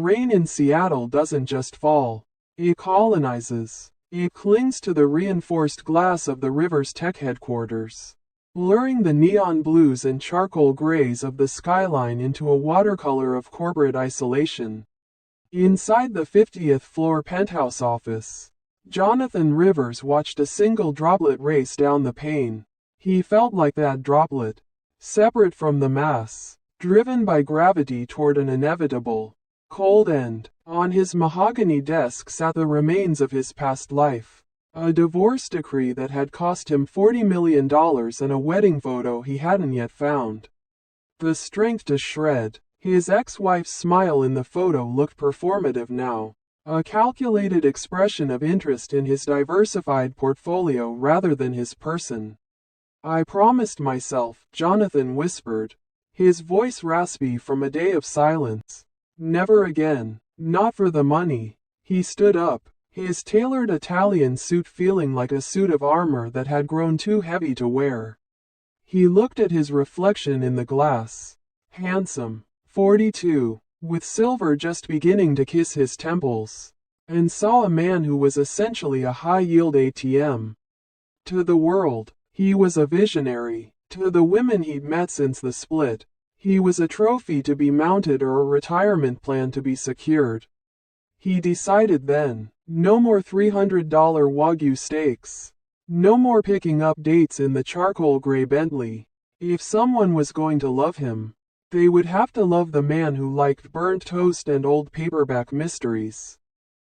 rain in Seattle doesn't just fall. It colonizes. It clings to the reinforced glass of the river's tech headquarters, blurring the neon blues and charcoal grays of the skyline into a watercolor of corporate isolation. Inside the 50th floor penthouse office, Jonathan Rivers watched a single droplet race down the pane. He felt like that droplet, separate from the mass, driven by gravity toward an inevitable, cold end. On his mahogany desk sat the remains of his past life. A divorce decree that had cost him $40 million and a wedding photo he hadn't yet found. The strength to shred. His ex-wife's smile in the photo looked performative now, a calculated expression of interest in his diversified portfolio rather than his person. "I promised myself," Jonathan whispered, his voice raspy from a day of silence. "Never again. Not for the money." He stood up, his tailored Italian suit feeling like a suit of armor that had grown too heavy to wear. He looked at his reflection in the glass. Handsome, 42, with silver just beginning to kiss his temples, and saw a man who was essentially a high-yield ATM. To the world, he was a visionary. To the women he'd met since the split, he was a trophy to be mounted or a retirement plan to be secured. He decided then, no more $300 Wagyu steaks. No more picking up dates in the charcoal gray Bentley. If someone was going to love him, they would have to love the man who liked burnt toast and old paperback mysteries,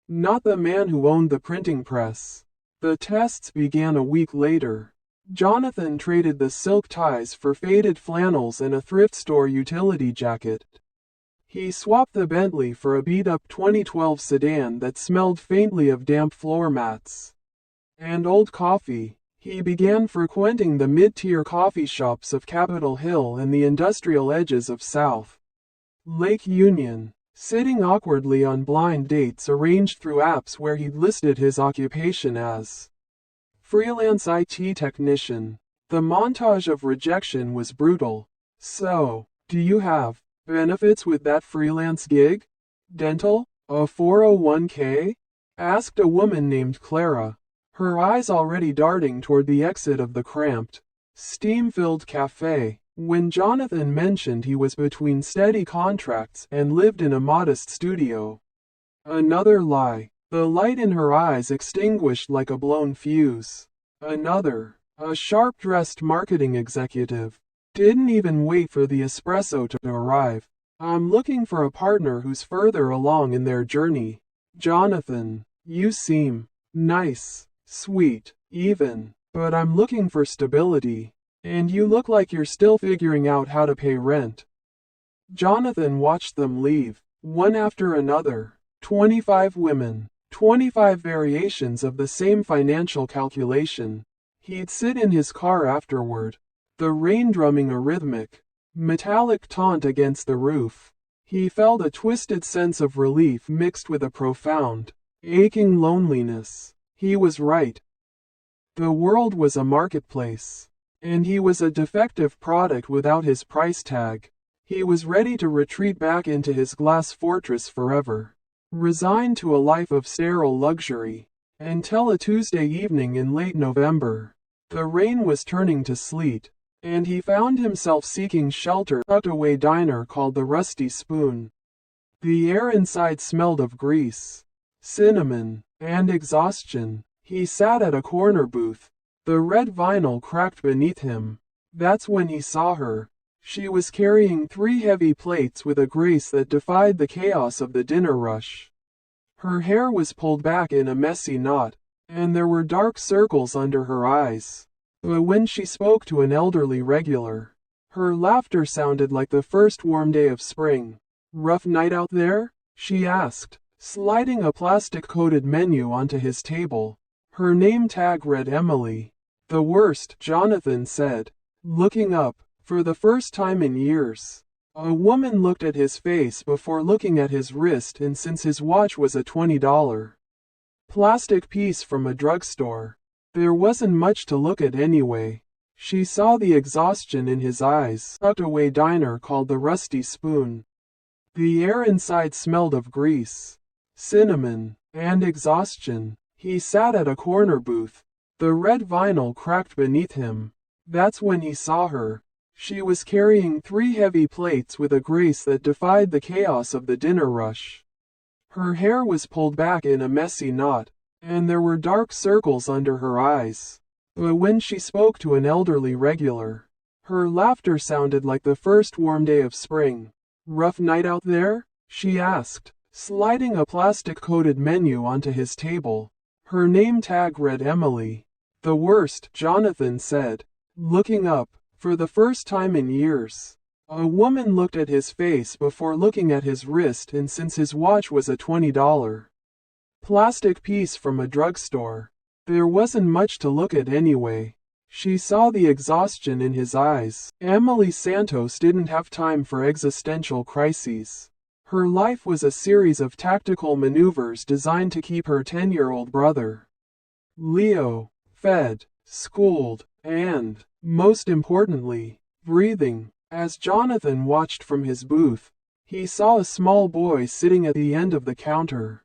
not the man who owned the printing press. The tests began a week later. Jonathan traded the silk ties for faded flannels and a thrift store utility jacket. He swapped the Bentley for a beat-up 2012 sedan that smelled faintly of damp floor mats and old coffee. He began frequenting the mid-tier coffee shops of Capitol Hill and the industrial edges of South Lake Union, sitting awkwardly on blind dates arranged through apps where he'd listed his occupation as freelance IT technician. The montage of rejection was brutal. "So, do you have benefits with that freelance gig? Dental? A 401k?" asked a woman named Clara, her eyes already darting toward the exit of the cramped, steam-filled cafe. When Jonathan mentioned he was between steady contracts and lived in a modest studio. Another lie. The light in her eyes extinguished like a blown fuse. Another, a sharp-dressed marketing executive, didn't even wait for the espresso to arrive. "I'm looking for a partner who's further along in their journey. Jonathan, you seem nice, sweet, even, but I'm looking for stability. And you look like you're still figuring out how to pay rent." Jonathan watched them leave, one after another. 25 women. 25 variations of the same financial calculation. He'd sit in his car afterward, the rain drumming a rhythmic, metallic taunt against the roof. He felt a twisted sense of relief mixed with a profound, aching loneliness. He was right. The world was a marketplace, and he was a defective product without his price tag. He was ready to retreat back into his glass fortress forever, resigned to a life of sterile luxury, until a Tuesday evening in late November. The rain was turning to sleet, and he found himself seeking shelter at a tucked-away diner called the Rusty Spoon. The air inside smelled of grease, cinnamon, and exhaustion. He sat at a corner booth, the red vinyl cracked beneath him. That's when he saw her. She was carrying 3 heavy plates with a grace that defied the chaos of the dinner rush. Her hair was pulled back in a messy knot, and there were dark circles under her eyes. But when she spoke to an elderly regular, her laughter sounded like the first warm day of spring. "Rough night out there?" she asked, sliding a plastic-coated menu onto his table. Her name tag read Emily. "The worst," Jonathan said, looking up. For the first time in years, a woman looked at his face before looking at his wrist, and since his watch was a $20 plastic piece from a drugstore, there wasn't much to look at anyway. She saw the exhaustion in his eyes. Tucked-away diner called the Rusty Spoon. The air inside smelled of grease, cinnamon, and exhaustion. He sat at a corner booth. The red vinyl cracked beneath him. That's when he saw her. She was carrying 3 heavy plates with a grace that defied the chaos of the dinner rush. Her hair was pulled back in a messy knot, and there were dark circles under her eyes. But when she spoke to an elderly regular, her laughter sounded like the first warm day of spring. "Rough night out there?" she asked, sliding a plastic-coated menu onto his table. Her name tag read Emily. "The worst," Jonathan said, looking up. For the first time in years, a woman looked at his face before looking at his wrist, and since his watch was a $20 plastic piece from a drugstore, there wasn't much to look at anyway. She saw the exhaustion in his eyes. Emily Santos didn't have time for existential crises. Her life was a series of tactical maneuvers designed to keep her 10-year-old brother, Leo, fed, schooled, and, most importantly, breathing. As Jonathan watched from his booth, he saw a small boy sitting at the end of the counter,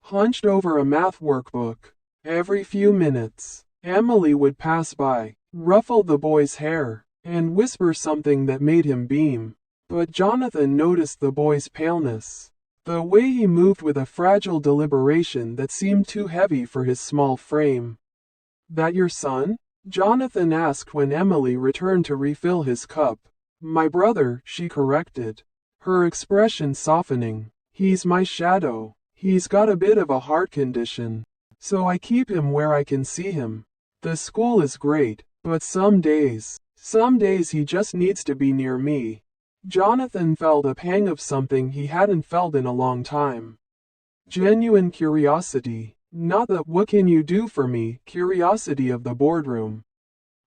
hunched over a math workbook. Every few minutes, Emily would pass by, ruffle the boy's hair, and whisper something that made him beam. But Jonathan noticed the boy's paleness, the way he moved with a fragile deliberation that seemed too heavy for his small frame. "That your son?" Jonathan asked when Emily returned to refill his cup. "My brother," she corrected, her expression softening. "He's my shadow. He's got a bit of a heart condition, so I keep him where I can see him. The school is great, but some days he just needs to be near me." Jonathan felt a pang of something he hadn't felt in a long time. Genuine curiosity. Not the "what can you do for me" curiosity of the boardroom,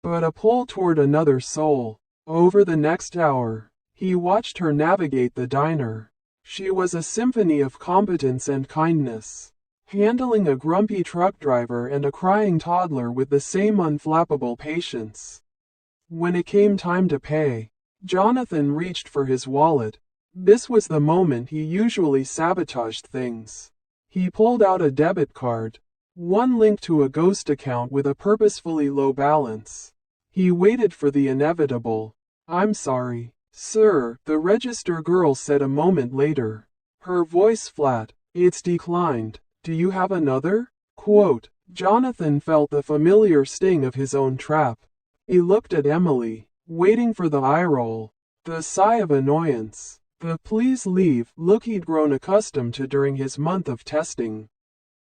but a pull toward another soul. Over the next hour, he watched her navigate the diner. She was a symphony of competence and kindness, handling a grumpy truck driver and a crying toddler with the same unflappable patience. When it came time to pay, Jonathan reached for his wallet. This was the moment he usually sabotaged things. He pulled out a debit card, one linked to a ghost account with a purposefully low balance. He waited for the inevitable. "I'm sorry, sir," the register girl said a moment later, her voice flat. "It's declined. Do you have another?" Quote. Jonathan felt the familiar sting of his own trap. He looked at Emily, waiting for the eye roll, the sigh of annoyance, the "please leave" look he'd grown accustomed to during his month of testing.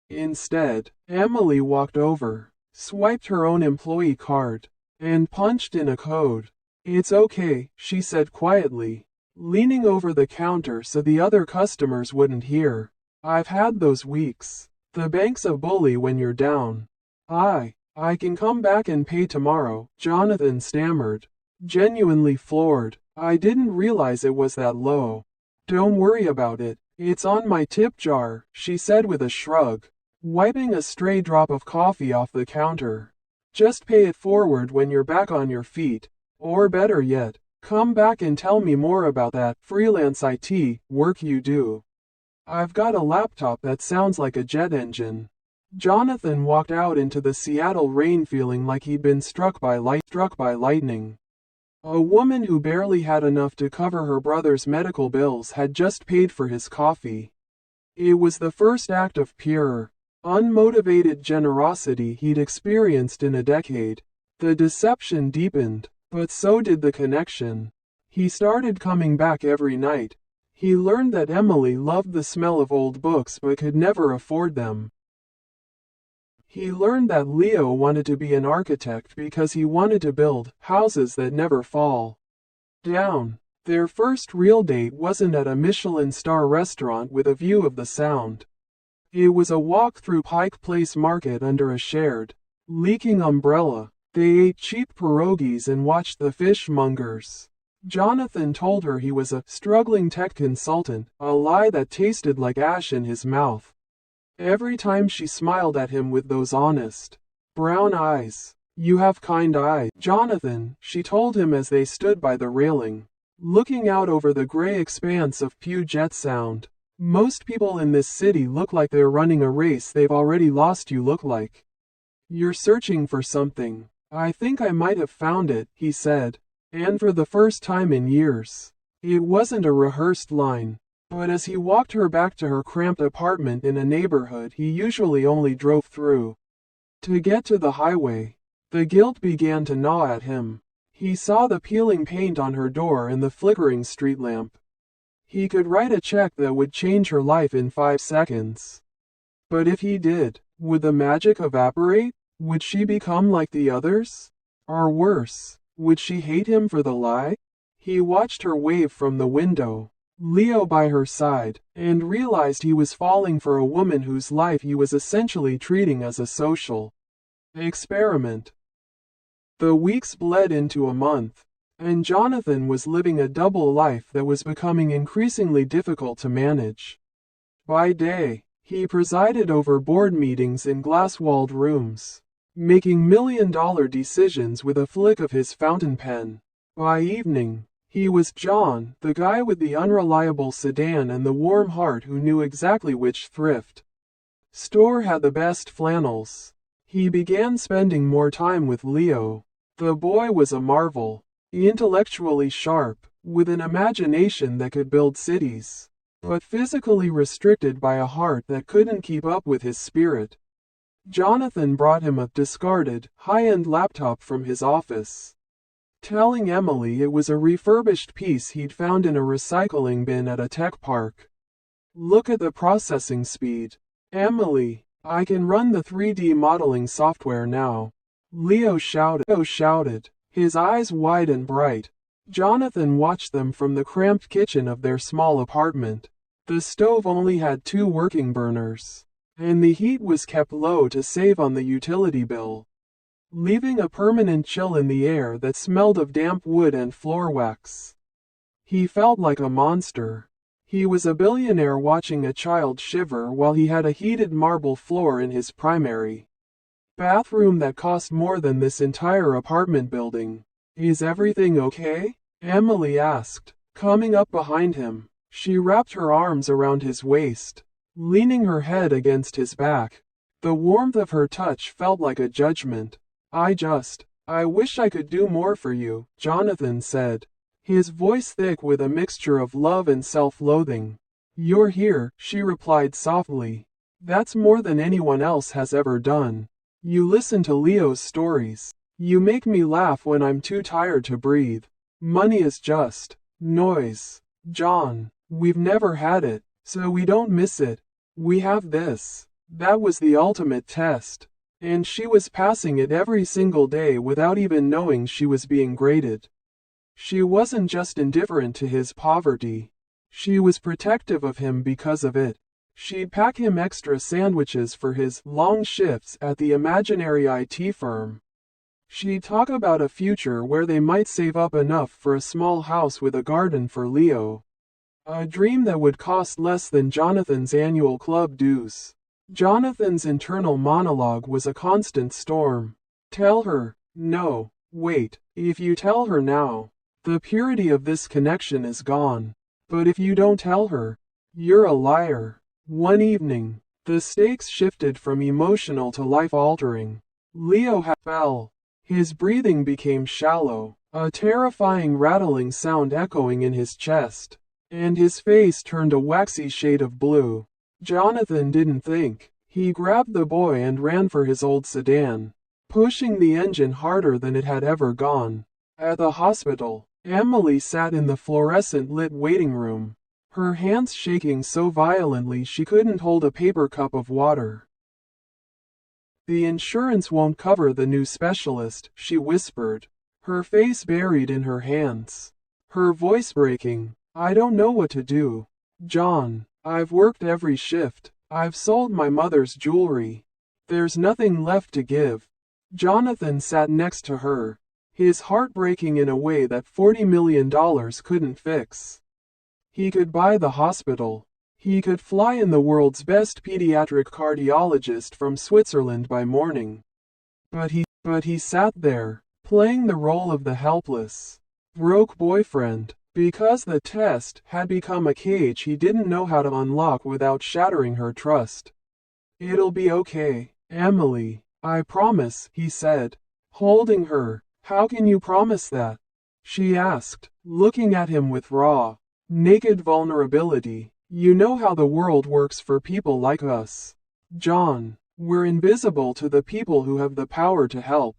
Instead, Emily walked over, swiped her own employee card, and punched in a code. "It's okay," she said quietly, leaning over the counter so the other customers wouldn't hear. "I've had those weeks. The bank's a bully when you're down." I can come back and pay tomorrow," Jonathan stammered, genuinely floored. "I didn't realize it was that low." "Don't worry about it. It's on my tip jar," she said with a shrug, wiping a stray drop of coffee off the counter. "Just pay it forward when you're back on your feet. Or better yet, come back and tell me more about that freelance IT work you do. I've got a laptop that sounds like a jet engine." Jonathan walked out into the Seattle rain feeling like he'd been struck by lightning. A woman who barely had enough to cover her brother's medical bills had just paid for his coffee. It was the first act of pure, unmotivated generosity he'd experienced in a decade. The deception deepened, but so did the connection. He started coming back every night. He learned that Emily loved the smell of old books but could never afford them. He learned that Leo wanted to be an architect because he wanted to build houses that never fall down. Their first real date wasn't at a Michelin star restaurant with a view of the Sound. It was a walk through Pike Place Market under a shared, leaking umbrella. They ate cheap pierogies and watched the fishmongers. Jonathan told her he was a struggling tech consultant, a lie that tasted like ash in his mouth. Every time she smiled at him with those honest, brown eyes. "You have kind eyes, Jonathan," she told him as they stood by the railing. looking out over the gray expanse of Puget Sound. Most people in this city look like they're running a race they've already lost. You look like you're searching for something. I think I might have found it, he said. And for the first time in years. It wasn't a rehearsed line. But as he walked her back to her cramped apartment in a neighborhood he usually only drove through to get to the highway, the guilt began to gnaw at him. He saw the peeling paint on her door and the flickering street lamp. He could write a check that would change her life in 5 seconds. But if he did, would the magic evaporate? Would she become like the others? Or worse, would she hate him for the lie? He watched her wave from the window, Leo by her side, and realized he was falling for a woman whose life he was essentially treating as a social experiment. The weeks bled into a month, and Jonathan was living a double life that was becoming increasingly difficult to manage. By day, he presided over board meetings in glass-walled rooms, making million-dollar decisions with a flick of his fountain pen. By evening, he was John, the guy with the unreliable sedan and the warm heart who knew exactly which thrift store had the best flannels. He began spending more time with Leo. The boy was a marvel, intellectually sharp, with an imagination that could build cities, but physically restricted by a heart that couldn't keep up with his spirit. Jonathan brought him a discarded, high-end laptop from his office, telling Emily it was a refurbished piece he'd found in a recycling bin at a tech park. Look at the processing speed. Emily, I can run the 3D modeling software now. Leo shouted, his eyes wide and bright. Jonathan watched them from the cramped kitchen of their small apartment. The stove only had 2 working burners, and the heat was kept low to save on the utility bill, leaving a permanent chill in the air that smelled of damp wood and floor wax. He felt like a monster. He was a billionaire watching a child shiver while he had a heated marble floor in his primary bathroom that cost more than this entire apartment building. Is everything okay? Emily asked, coming up behind him. She wrapped her arms around his waist, leaning her head against his back. The warmth of her touch felt like a judgment. I wish I could do more for you, Jonathan said, his voice thick with a mixture of love and self-loathing. You're here, she replied softly. That's more than anyone else has ever done. You listen to Leo's stories. You make me laugh when I'm too tired to breathe. Money is just noise. John, we've never had it, so we don't miss it. We have this. That was the ultimate test. And she was passing it every single day without even knowing she was being graded. She wasn't just indifferent to his poverty. She was protective of him because of it. She'd pack him extra sandwiches for his long shifts at the imaginary IT firm. She'd talk about a future where they might save up enough for a small house with a garden for Leo. A dream that would cost less than Jonathan's annual club dues. Jonathan's internal monologue was a constant storm. Tell her, no, wait, if you tell her now, the purity of this connection is gone. But if you don't tell her, you're a liar. One evening, the stakes shifted from emotional to life-altering. Leo fell. His breathing became shallow, a terrifying rattling sound echoing in his chest, and his face turned a waxy shade of blue. Jonathan didn't think. He grabbed the boy and ran for his old sedan, pushing the engine harder than it had ever gone. At the hospital, Emily sat in the fluorescent-lit waiting room, her hands shaking so violently she couldn't hold a paper cup of water. The insurance won't cover the new specialist, she whispered, her face buried in her hands, her voice breaking. I don't know what to do. John, I've worked every shift. I've sold my mother's jewelry. There's nothing left to give. Jonathan sat next to her, his heart breaking in a way that $40 million couldn't fix. He could buy the hospital. He could fly in the world's best pediatric cardiologist from Switzerland by morning. But he sat there, playing the role of the helpless, broke boyfriend, because the test had become a cage he didn't know how to unlock without shattering her trust. "It'll be okay, Emily, I promise," he said, holding her. "How can you promise that?" she asked, looking at him with raw, naked vulnerability. "You know how the world works for people like us, John. We're invisible to the people who have the power to help."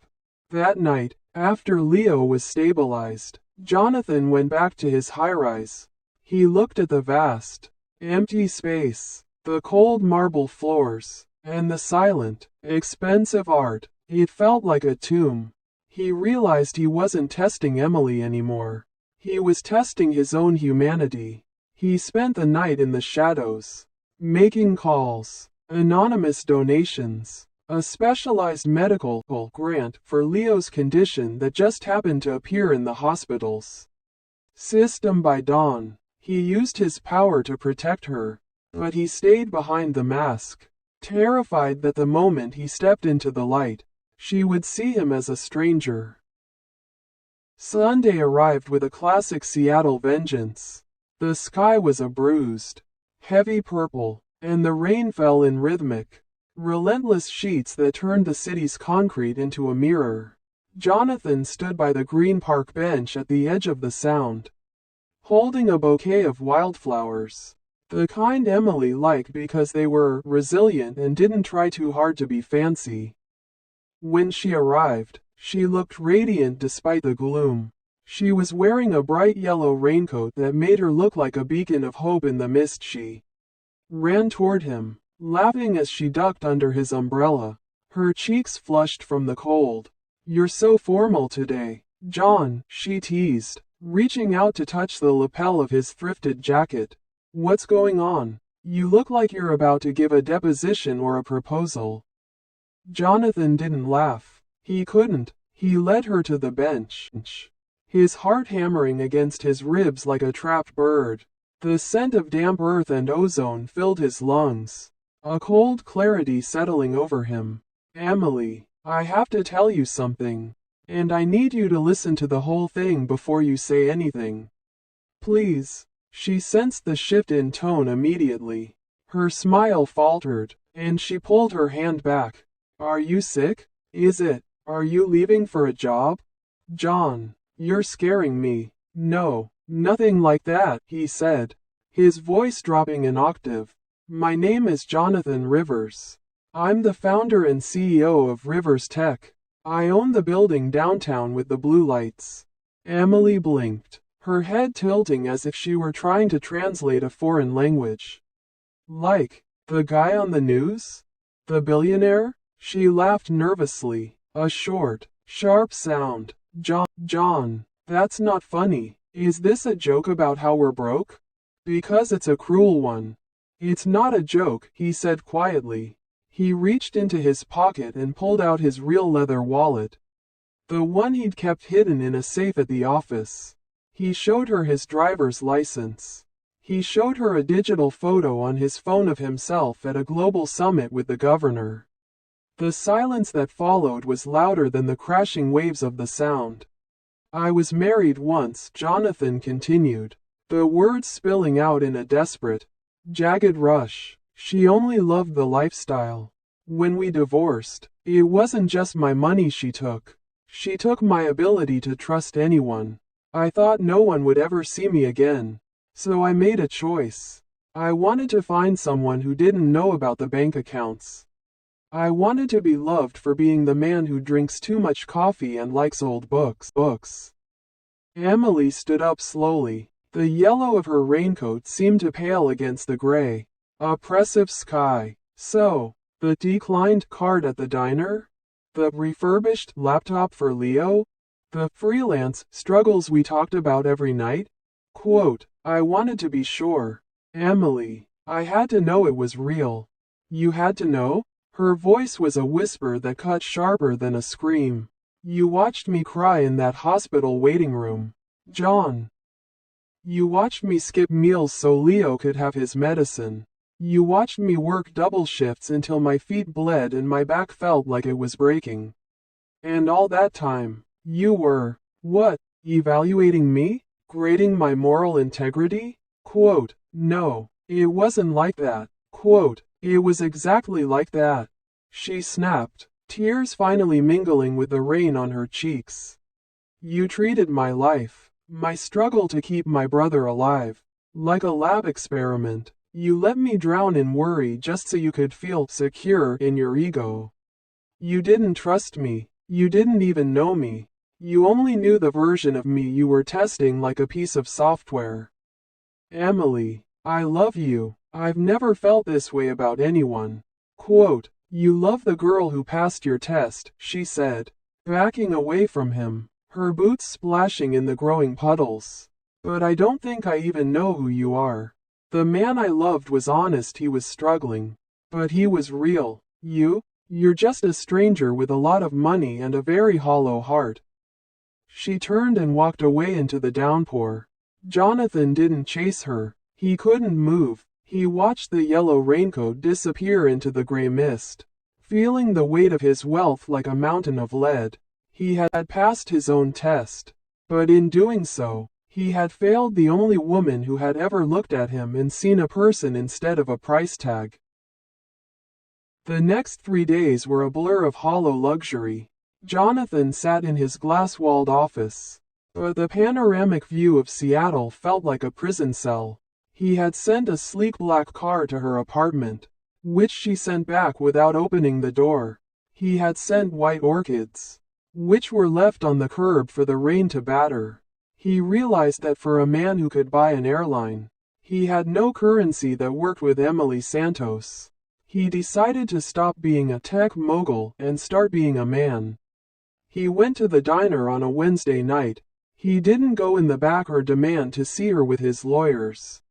That night, after Leo was stabilized, Jonathan went back to his high-rise. He looked at the vast, empty space, the cold marble floors, and the silent, expensive art. It felt like a tomb. He realized he wasn't testing Emily anymore. He was testing his own humanity. He spent the night in the shadows, making calls, anonymous donations, a specialized medical grant for Leo's condition that just happened to appear in the hospital's system by dawn. He used his power to protect her, but he stayed behind the mask, terrified that the moment he stepped into the light, she would see him as a stranger. Sunday arrived with a classic Seattle vengeance. The sky was a bruised, heavy purple, and the rain fell in rhythmic, relentless sheets that turned the city's concrete into a mirror. Jonathan stood by the green park bench at the edge of the sound, holding a bouquet of wildflowers, the kind Emily liked because they were resilient and didn't try too hard to be fancy. When she arrived, she looked radiant despite the gloom. She was wearing a bright yellow raincoat that made her look like a beacon of hope in the mist. She ran toward him, laughing as she ducked under his umbrella, her cheeks flushed from the cold. "You're so formal today, John," she teased, reaching out to touch the lapel of his thrifted jacket. "What's going on? You look like you're about to give a deposition or a proposal." Jonathan didn't laugh. He couldn't. He led her to the bench, his heart hammering against his ribs like a trapped bird. The scent of damp earth and ozone filled his lungs, a cold clarity settling over him. "Emily, I have to tell you something, and I need you to listen to the whole thing before you say anything. Please." She sensed the shift in tone immediately. Her smile faltered, and she pulled her hand back. "Are you sick? Are you leaving for a job?" "John, you're scaring me." "No, nothing like that," he said, his voice dropping an octave. "My name is Jonathan Rivers. I'm the founder and CEO of Rivers Tech. I own the building downtown with the blue lights." Emily blinked, her head tilting as if she were trying to translate a foreign language. "Like, the guy on the news? The billionaire?" She laughed nervously, a short, sharp sound. John, that's not funny. Is this a joke about how we're broke?" "Because it's a cruel one." "It's not a joke," he said quietly. He reached into his pocket and pulled out his real leather wallet, the one he'd kept hidden in a safe at the office. He showed her his driver's license. He showed her a digital photo on his phone of himself at a global summit with the governor. The silence that followed was louder than the crashing waves of the sound. "I was married once," Jonathan continued, the words spilling out in a desperate, jagged rush. "She only loved the lifestyle. When we divorced, it wasn't just my money she took. She took my ability to trust anyone. I thought no one would ever see me again. So I made a choice. I wanted to find someone who didn't know about the bank accounts. I wanted to be loved for being the man who drinks too much coffee and likes old books." Emily stood up slowly. The yellow of her raincoat seemed to pale against the gray, oppressive sky. "So, the declined card at the diner? The refurbished laptop for Leo? The freelance struggles we talked about every night?" Quote, "I wanted to be sure. Emily, I had to know it was real." "You had to know?" Her voice was a whisper that cut sharper than a scream. "You watched me cry in that hospital waiting room, John. You watched me skip meals so Leo could have his medicine. You watched me work double shifts until my feet bled and my back felt like it was breaking. And all that time, you were, what, evaluating me?" Grading my moral integrity? Quote, no, it wasn't like that. Quote, it was exactly like that. She snapped, tears finally mingling with the rain on her cheeks. You treated my life, my struggle to keep my brother alive, like a lab experiment. You let me drown in worry just so you could feel secure in your ego. You didn't trust me. You didn't even know me. You only knew the version of me you were testing like a piece of software. Emily, I love you. I've never felt this way about anyone. Quote, you love the girl who passed your test, she said, backing away from him, her boots splashing in the growing puddles. But I don't think I even know who you are. The man I loved was honest, he was struggling. But he was real. You're just a stranger with a lot of money and a very hollow heart. She turned and walked away into the downpour. Jonathan didn't chase her. He couldn't move. He watched the yellow raincoat disappear into the gray mist, feeling the weight of his wealth like a mountain of lead. He had passed his own test, but in doing so, he had failed the only woman who had ever looked at him and seen a person instead of a price tag. The next 3 days were a blur of hollow luxury. Jonathan sat in his glass-walled office, but the panoramic view of Seattle felt like a prison cell. He had sent a sleek black car to her apartment, which she sent back without opening the door. He had sent white orchids, which were left on the curb for the rain to batter. He realized that for a man who could buy an airline, he had no currency that worked with Emily Santos. He decided to stop being a tech mogul and start being a man. He went to the diner on a Wednesday night. He didn't go in the back or demand to see her with his lawyers.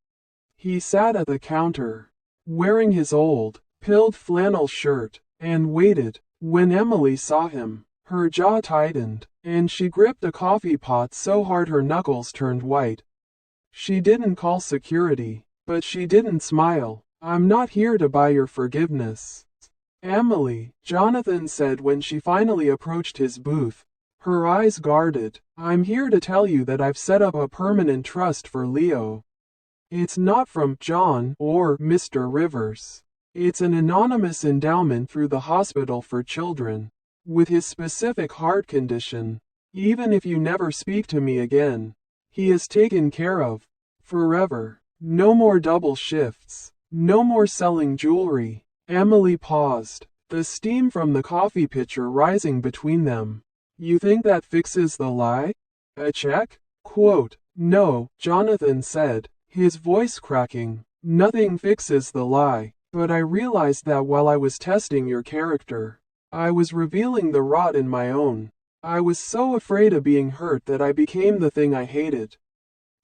He sat at the counter, wearing his old, pilled flannel shirt, and waited. When Emily saw him, her jaw tightened, and she gripped a coffee pot so hard her knuckles turned white. She didn't call security, but she didn't smile. I'm not here to buy your forgiveness, Emily, Jonathan said when she finally approached his booth, her eyes guarded. I'm here to tell you that I've set up a permanent trust for Leo. It's not from John or Mr. Rivers. It's an anonymous endowment through the Hospital for Children, with his specific heart condition. Even if you never speak to me again, he is taken care of. Forever. No more double shifts. No more selling jewelry. Emily paused, the steam from the coffee pitcher rising between them. You think that fixes the lie? A check? Quote, no, Jonathan said, his voice cracking. Nothing fixes the lie, but I realized that while I was testing your character, I was revealing the rot in my own. I was so afraid of being hurt that I became the thing I hated.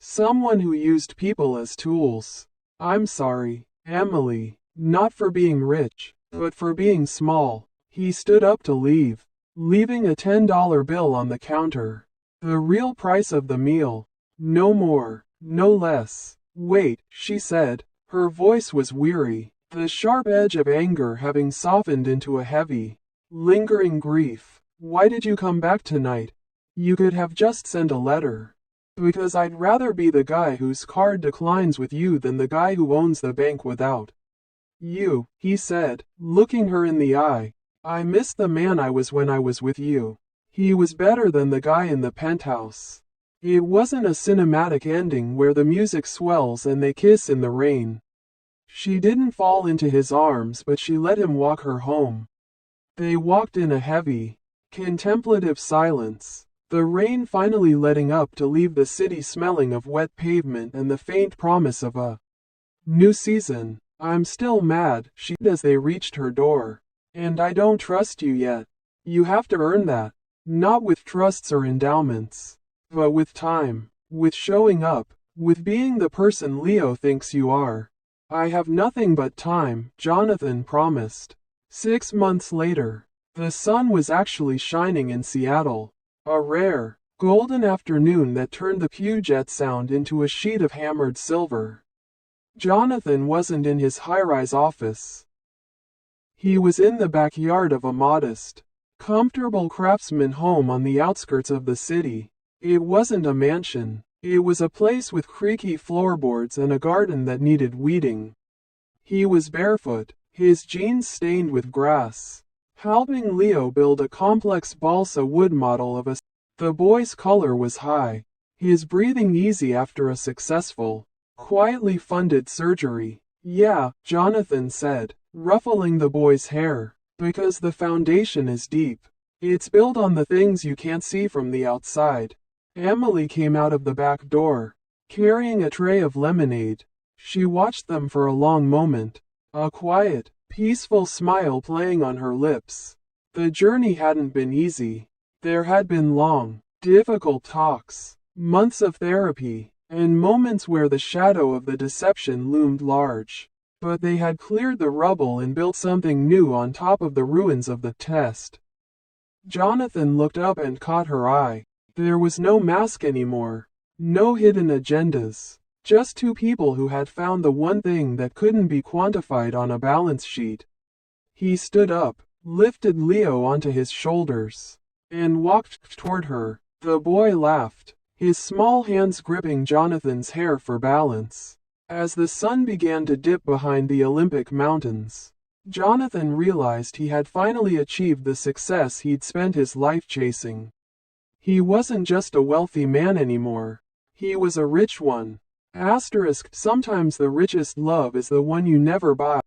Someone who used people as tools. I'm sorry, Emily. Not for being rich, but for being small. He stood up to leave, leaving a $10 bill on the counter. The real price of the meal. No more, no less. Wait, she said. Her voice was weary, the sharp edge of anger having softened into a heavy, lingering grief. Why did you come back tonight? You could have just sent a letter. Because I'd rather be the guy whose card declines with you than the guy who owns the bank without you, he said, looking her in the eye. I miss the man I was when I was with you. He was better than the guy in the penthouse. It wasn't a cinematic ending where the music swells and they kiss in the rain. She didn't fall into his arms, but she let him walk her home. They walked in a heavy, contemplative silence, the rain finally letting up to leave the city smelling of wet pavement and the faint promise of a new season. I'm still mad, she said as they reached her door. And I don't trust you yet. You have to earn that. Not with trusts or endowments, but with time, with showing up, with being the person Leo thinks you are. I have nothing but time, Jonathan promised. 6 months later, the sun was actually shining in Seattle. A rare, golden afternoon that turned the Puget Sound into a sheet of hammered silver. Jonathan wasn't in his high-rise office. He was in the backyard of a modest, comfortable craftsman home on the outskirts of the city. It wasn't a mansion. It was a place with creaky floorboards and a garden that needed weeding. He was barefoot, his jeans stained with grass, helping Leo build a complex balsa wood model of a. The boy's color was high, his breathing easy after a successful, quietly funded surgery. Yeah, Jonathan said, ruffling the boy's hair, because the foundation is deep. It's built on the things you can't see from the outside. Emily came out of the back door, carrying a tray of lemonade. She watched them for a long moment, a quiet, peaceful smile playing on her lips. The journey hadn't been easy. There had been long, difficult talks, months of therapy, and moments where the shadow of the deception loomed large. But they had cleared the rubble and built something new on top of the ruins of the test. Jonathan looked up and caught her eye. There was no mask anymore, no hidden agendas, just two people who had found the one thing that couldn't be quantified on a balance sheet. He stood up, lifted Leo onto his shoulders, and walked toward her. The boy laughed, his small hands gripping Jonathan's hair for balance. As the sun began to dip behind the Olympic mountains, Jonathan realized he had finally achieved the success he'd spent his life chasing. He wasn't just a wealthy man anymore. He was a rich one. Sometimes the richest love is the one you never buy.